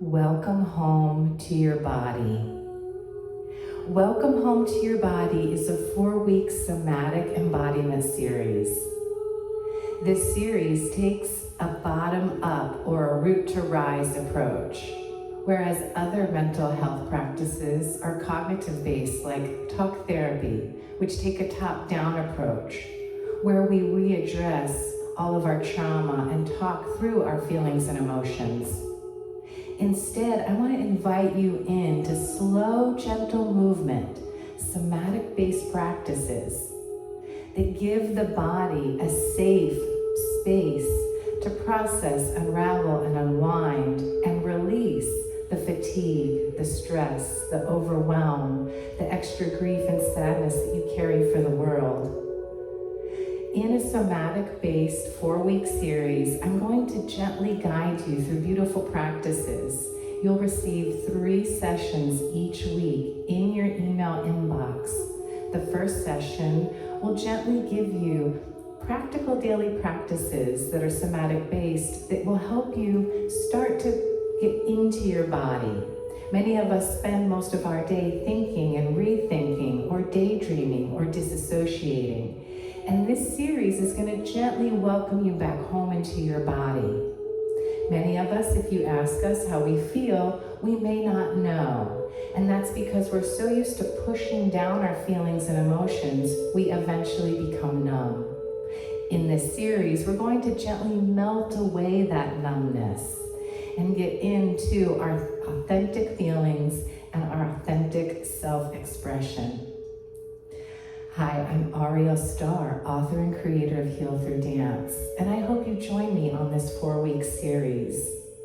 Welcome home to your body. Welcome Home to Your Body is a 4-week somatic embodiment series. This series takes a bottom-up or a root-to-rise approach, whereas other mental health practices are cognitive-based, like talk therapy, which take a top-down approach, where we readdress all of our trauma and talk through our feelings and emotions. Instead, I want to invite you into slow, gentle movement, somatic-based practices that give the body a safe space to process, unravel, and unwind, and release the fatigue, the stress, the overwhelm, the extra grief and sadness that you carry for the world. In a somatic-based 4-week series, I'm going to gently guide you through beautiful practices. You'll receive 3 sessions each week in your email inbox. The first session will gently give you practical daily practices that are somatic-based that will help you start to get into your body. Many of us spend most of our day thinking and rethinking or daydreaming or disassociating. And this series is going to gently welcome you back home into your body. Many of us, if you ask us how we feel, we may not know. And that's because we're so used to pushing down our feelings and emotions, we eventually become numb. In this series, we're going to gently melt away that numbness and get into our authentic feelings and our authentic self-expression. Hi, I'm Ariel Starr, author and creator of Heal Through Dance, and I hope you join me on this 4-week series.